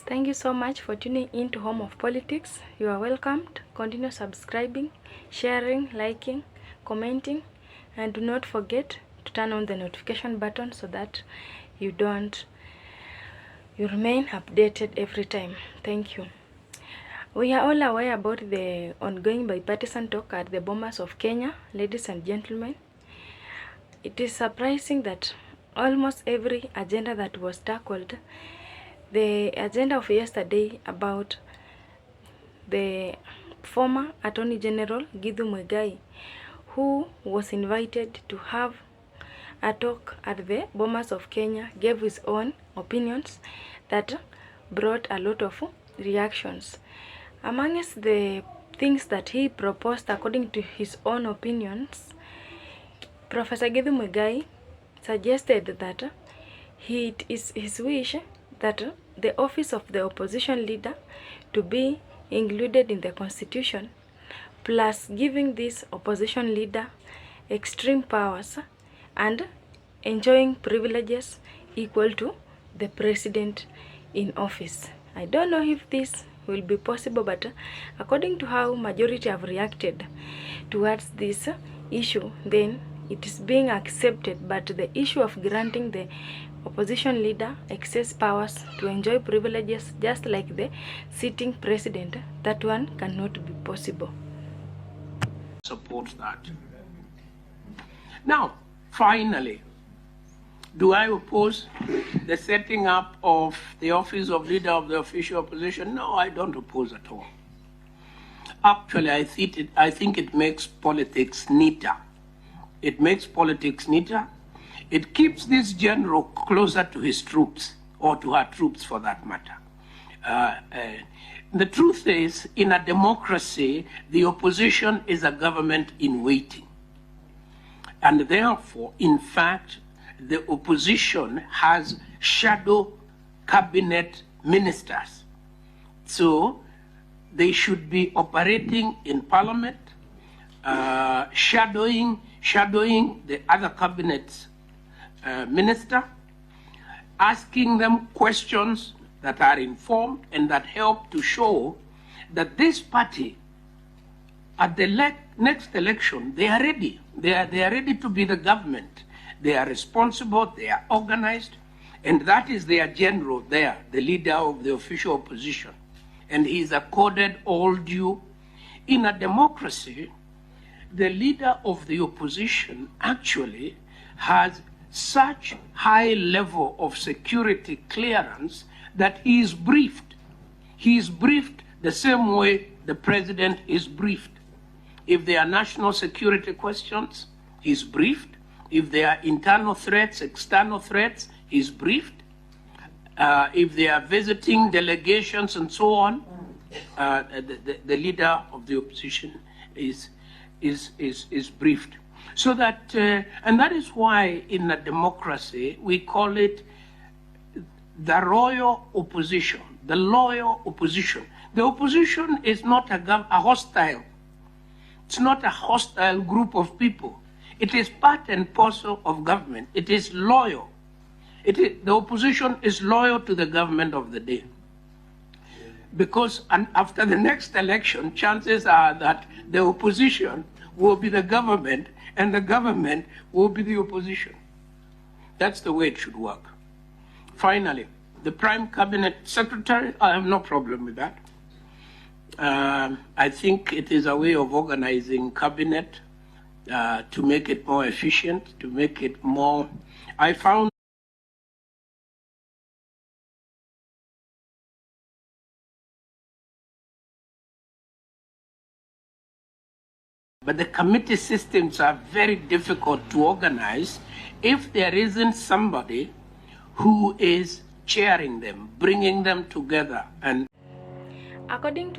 Thank you so much for tuning in to Home of Politics. You are welcomed. Continue subscribing, sharing, liking, commenting, and do not forget to turn on the notification button so that you remain updated every time. Thank you. We are all aware about the ongoing bipartisan talk at the Bomas of Kenya, ladies and gentlemen. It is surprising that almost every agenda that was tackled, the agenda of yesterday about the former Attorney General Githu Mwigai, who was invited to have a talk at the Bomas of Kenya, gave his own opinions that brought a lot of reactions. Amongst the things that he proposed according to his own opinions, Professor Githu Mwigai suggested that it is his wish that the office of the opposition leader to be included in the constitution, plus giving this opposition leader extreme powers and enjoying privileges equal to the president in office. I don't know if this will be possible, but according to how majority have reacted towards this issue, then it is being accepted. But the issue of granting the opposition leader excess powers to enjoy privileges just like the sitting president, that one cannot be possible. Support that. Now, finally, do I oppose the setting up of the office of leader of the official opposition? No, I don't oppose at all. Actually, I think it makes politics neater. It makes politics neater. It keeps this general closer to his troops, or to her troops for that matter. The truth is, in a democracy, the opposition is a government in waiting. And therefore, in fact, the opposition has shadow cabinet ministers. So they should be operating in parliament, shadowing the other cabinet minister, asking them questions that are informed and that help to show that this party, at the next election, they are ready. They are ready to be the government. They are responsible, they are organized, and that is their general there, the leader of the official opposition. And he is accorded all due. In a democracy, the leader of the opposition actually has such high level of security clearance that he is briefed. He is briefed the same way the president is briefed. If there are national security questions, he's briefed. If there are internal threats, external threats, he's briefed. If they are visiting delegations and so on, the leader of the opposition is briefed. So that, and that is why in a democracy, we call it the royal opposition, the loyal opposition. The opposition is not a hostile. It's not a hostile group of people. It is part and parcel of government. It is loyal. The opposition is loyal to the government of the day. Because after the next election, chances are that the opposition will be the government and the government will be the opposition. That's the way it should work. Finally, the Prime Cabinet Secretary, I have no problem with that. I think it is a way of organizing cabinet to make it more efficient, to make it more... I found but the committee systems are very difficult to organize if there isn't somebody who is chairing them, bringing them together. And According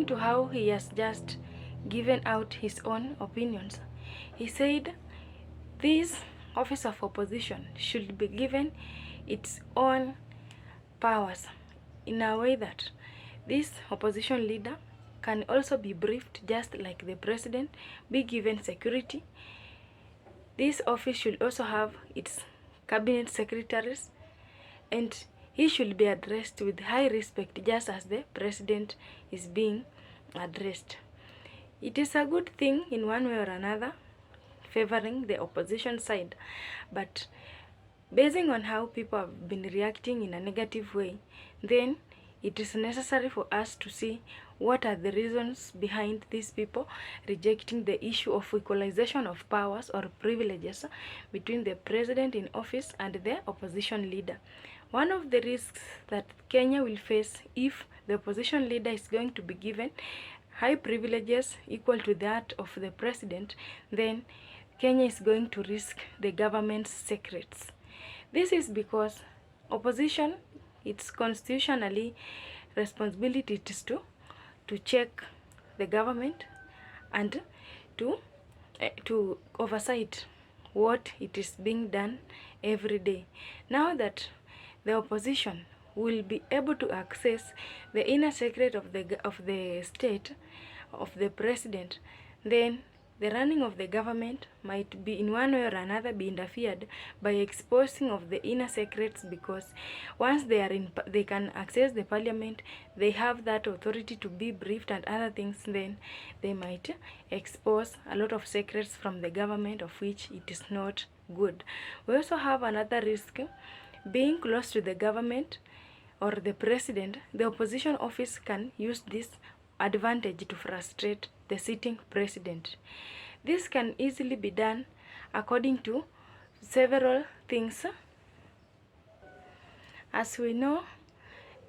to how he has just given out his own opinions, he said this office of opposition should be given its own powers in a way that this opposition leader can also be briefed just like the president, be given security. This office should also have its cabinet secretaries, and he should be addressed with high respect, just as the president is being addressed. It is a good thing in one way or another, favoring the opposition side, but basing on how people have been reacting in a negative way, then it is necessary for us to see what are the reasons behind these people rejecting the issue of equalization of powers or privileges between the president in office and the opposition leader. One of the risks that Kenya will face if the opposition leader is going to be given high privileges equal to that of the president, then Kenya is going to risk the government's secrets. This is because opposition, its constitutionally responsibility is to check the government and to oversight what it is being done every day. Now that the opposition will be able to access the inner secret of the state, of the president, then the running of the government might be in one way or another be interfered by exposing of the inner secrets, because once they can access the parliament, they have that authority to be briefed and other things, then they might expose a lot of secrets from the government, of which it is not good. We also have another risk. Being close to the government or the president, the opposition office can use this advantage to frustrate the sitting president. This can easily be done according to several things. As we know,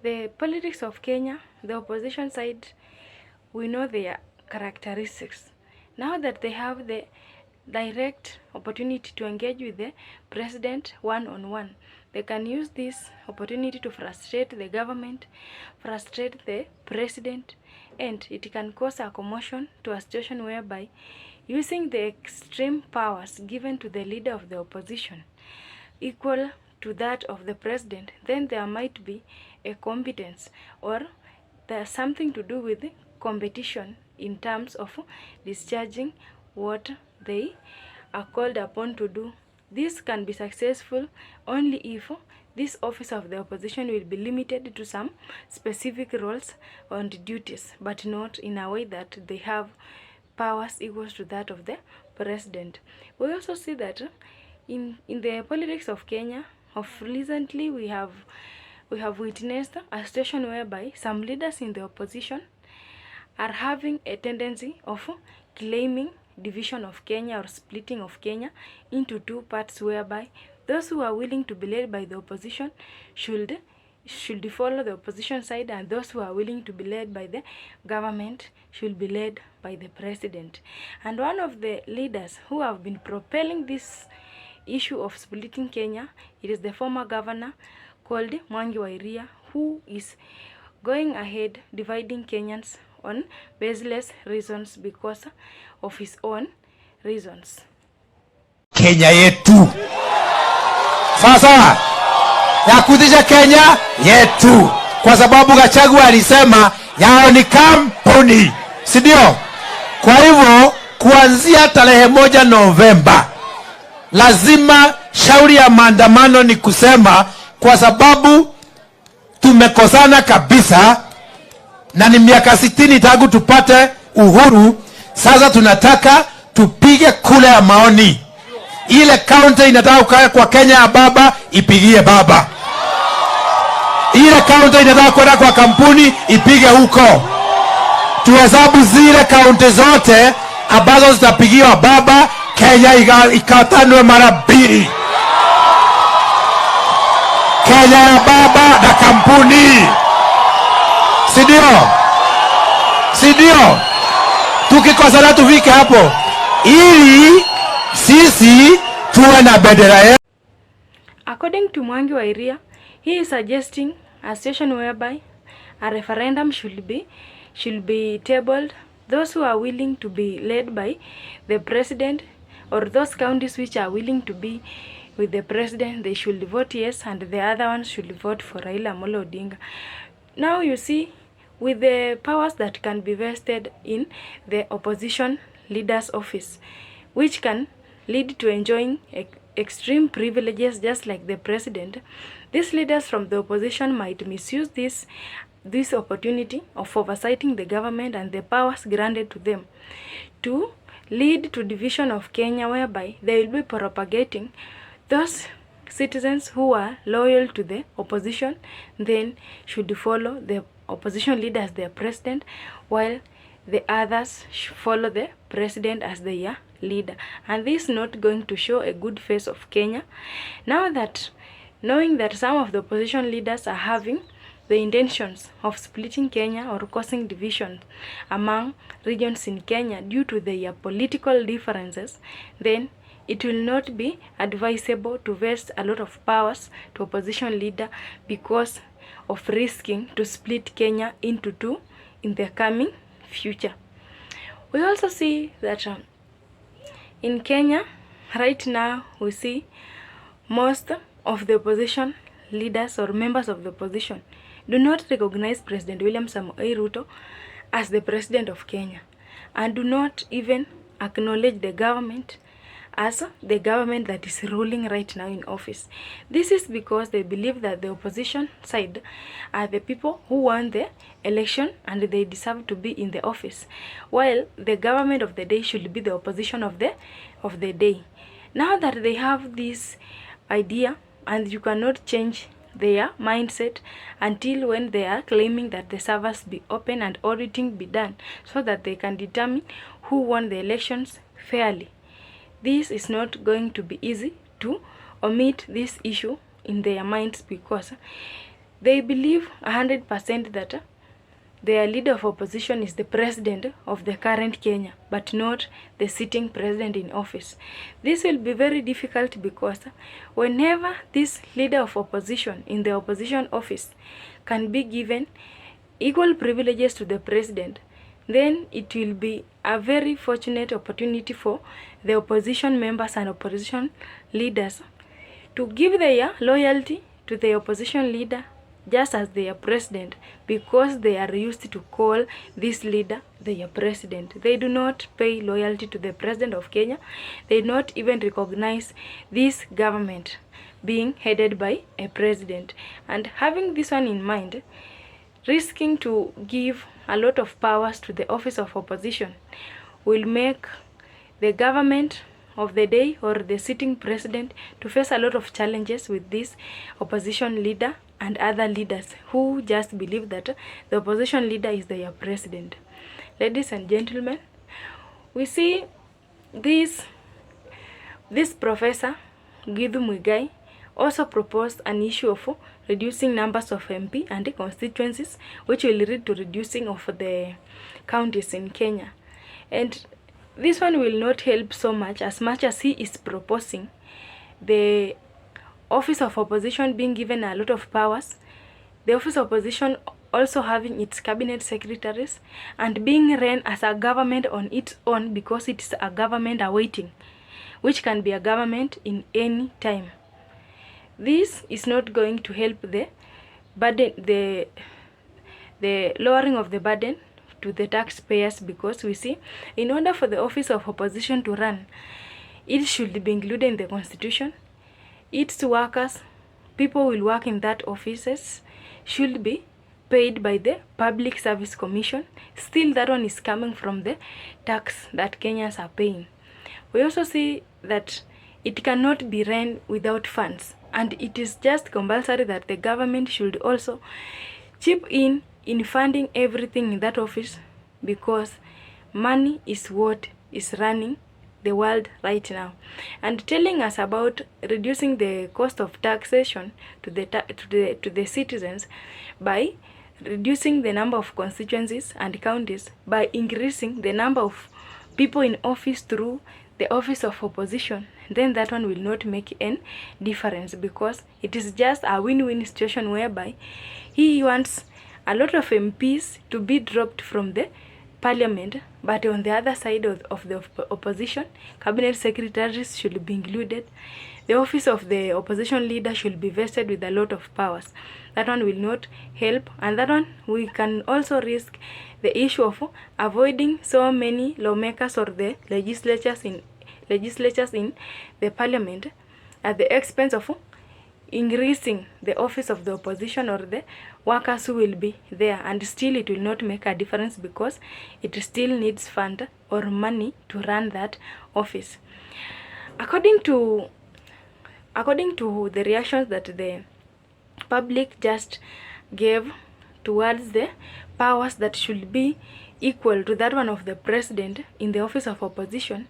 the politics of Kenya, the opposition side, we know their characteristics. Now that they have the direct opportunity to engage with the president one-on-one, they can use this opportunity to frustrate the government, frustrate the president, and it can cause a commotion to a situation whereby, using the extreme powers given to the leader of the opposition equal to that of the president, then there might be a competence, or there's something to do with competition in terms of discharging what they are called upon to do. This can be successful only if this office of the opposition will be limited to some specific roles and duties, but not in a way that they have powers equal to that of the president. We also see that in the politics of Kenya, of recently, we have witnessed a situation whereby some leaders in the opposition are having a tendency of claiming division of Kenya or splitting of Kenya into two parts, whereby those who are willing to be led by the opposition should follow the opposition side, and those who are willing to be led by the government should be led by the president. And one of the leaders who have been propelling this issue of splitting Kenya, it is the former governor called Mwigai, who is going ahead dividing Kenyans on baseless reasons because of his own reasons. Kenya yetu sasa ya kudisha Kenya yetu, kwa sababu Gachagua alisema yao ni kampuni, si ndio? Kwa hivyo kuanzia tarehe 1 Novemba lazima shauri ya maandamano ni kusema, kwa sababu tumekosana kabisa na ni miaka 60 tangu tupate uhuru. Sasa tunataka tupige kule ya maoni. Ile kaunti inataka kukaa kwa Kenya ya baba, ipigie baba. Ile kaunti inataka kwenda kwa kampuni, ipige huko. Tuhesabu zile kaunti zote ambazo zitapigiwa baba, Kenya ikatanwe mara 2. Kenya ya baba na kampuni. Sidio? Tukikosana tufike hapo ili sisi tuwe na bendera yetu. According to Mwigai, he is suggesting a situation whereby a referendum should be tabled. Those who are willing to be led by the president, or those counties which are willing to be with the president, they should vote yes, and the other ones should vote for Raila Odinga. Now you see, with the powers that can be vested in the opposition leader's office, which can lead to enjoying extreme privileges just like the president, these leaders from the opposition might misuse this opportunity of oversighting the government and the powers granted to them to lead to division of Kenya, whereby they will be propagating those citizens who are loyal to the opposition then should follow the opposition leader as their president, while the others follow the president as their leader. And this is not going to show a good face of Kenya. Now that knowing that some of the opposition leaders are having the intentions of splitting Kenya or causing division among regions in Kenya due to their political differences, then it will not be advisable to vest a lot of powers to opposition leader because of risking to split Kenya into two in the coming future. We also see that in Kenya right now we see most of the opposition leaders or members of the opposition do not recognize President William Samoei Ruto as the president of Kenya and do not even acknowledge the government as the government that is ruling right now in office. This is because they believe that the opposition side are the people who won the election and they deserve to be in the office, while the government of the day should be the opposition of the day. Now that they have this idea, and you cannot change their mindset until when they are claiming that the servers be open and auditing be done so that they can determine who won the elections fairly. This is not going to be easy to omit this issue in their minds because they believe 100% that their leader of opposition is the president of the current Kenya, but not the sitting president in office. This will be very difficult because whenever this leader of opposition in the opposition office can be given equal privileges to the president, then it will be a very fortunate opportunity for the opposition members and opposition leaders to give their loyalty to the opposition leader just as their president, because they are used to call this leader their president. They do not pay loyalty to the president of Kenya. They do not even recognize this government being headed by a president. And having this one in mind, risking to give a lot of powers to the office of opposition will make the government of the day or the sitting president to face a lot of challenges with this opposition leader and other leaders who just believe that the opposition leader is their president. Ladies and gentlemen, we see this professor Githu Mwigai also proposed an issue of reducing numbers of MP and constituencies, which will lead to reducing of the counties in Kenya. And this one will not help so much as he is proposing the office of opposition being given a lot of powers, the office of opposition also having its cabinet secretaries and being run as a government on its own because it's a government awaiting, which can be a government in any time. This is not going to help the burden, the lowering of the burden to the taxpayers, because we see in order for the office of opposition to run, it should be included in the constitution. Its workers, people will work in that offices, should be paid by the Public Service Commission. Still, that one is coming from the tax that Kenyans are paying. We also see that it cannot be run without funds, and it is just compulsory that the government should also chip in funding everything in that office, because money is what is running the world right now. And telling us about reducing the cost of taxation to the citizens by reducing the number of constituencies and counties, by increasing the number of people in office through the office of opposition, then that one will not make any difference, because it is just a win-win situation whereby he wants a lot of MPs to be dropped from the parliament, but on the other side of the opposition, cabinet secretaries should be included. The office of the opposition leader should be vested with a lot of powers. That one will not help, and that one we can also risk the issue of avoiding so many lawmakers or the legislatures in the parliament at the expense of increasing the office of the opposition or the workers who will be there, and still it will not make a difference because it still needs fund or money to run that office. According to the reactions that the public just gave towards the powers that should be equal to that one of the president in the office of opposition,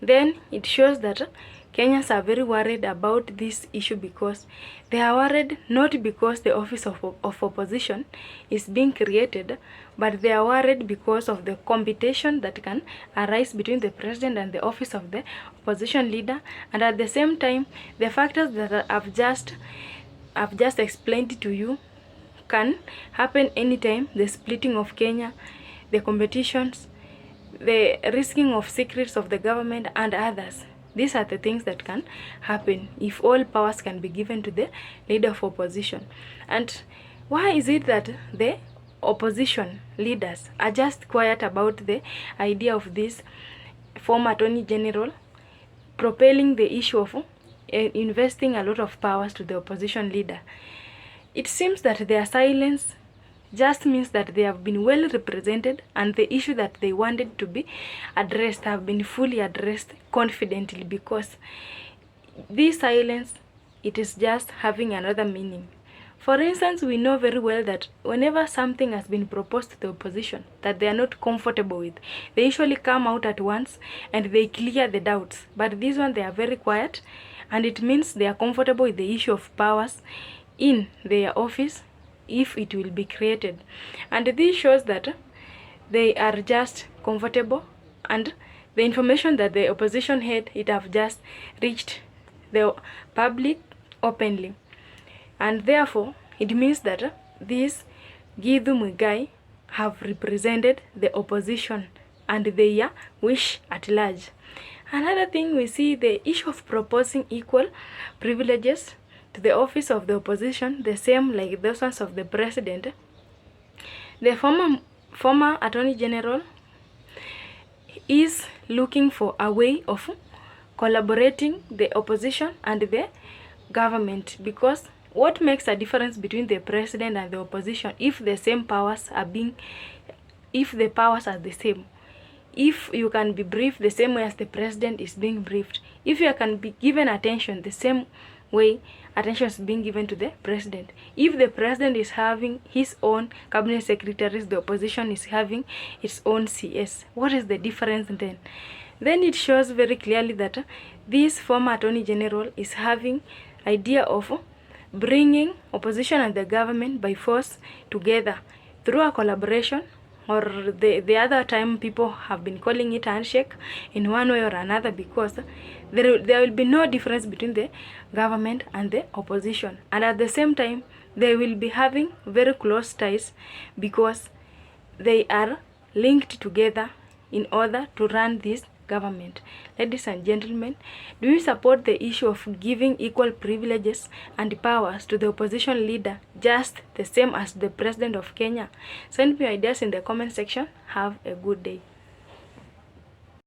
then it shows that Kenyans are very worried about this issue, because they are worried not because the office of opposition is being created, but they are worried because of the competition that can arise between the president and the office of the opposition leader. And at the same time, the factors that I've just explained to you can happen anytime: the splitting of Kenya, the competitions, the risking of secrets of the government, and others. These are the things that can happen if all powers can be given to the leader of opposition. And why is it that the opposition leaders are just quiet about the idea of this former Attorney General propelling the issue of investing a lot of powers to the opposition leader? It seems that their silence just means that they have been well represented, and the issue that they wanted to be addressed have been fully addressed confidently, because this silence, it is just having another meaning. For instance, we know very well that whenever something has been proposed to the opposition that they are not comfortable with, they usually come out at once and they clear the doubts. But this one, they are very quiet, and it means they are comfortable with the issue of powers in their office if it will be created. And this shows that they are just comfortable, and the information that the opposition had, it have just reached the public openly. And therefore it means that these Githu Mwigai have represented the opposition and their wish at large. Another thing, we see the issue of proposing equal privileges to the office of the opposition, the same like those ones of the president. The former Attorney General is looking for a way of collaborating the opposition and the government, because what makes a difference between the president and the opposition if the same powers are being, if the powers are the same? If you can be briefed the same way as the president is being briefed, if you can be given attention the same way attention is being given to the president, if the president is having his own cabinet secretaries, the opposition is having its own CS, what is the difference then? Then it shows very clearly that this former Attorney General is having idea of bringing opposition and the government by force together through a collaboration, or the other time people have been calling it handshake in one way or another, because there will be no difference between the government and the opposition, and at the same time they will be having very close ties because they are linked together in order to run this government. Ladies and gentlemen, do you support the issue of giving equal privileges and powers to the opposition leader just the same as the president of Kenya? Send me your ideas in the comment section. Have a good day.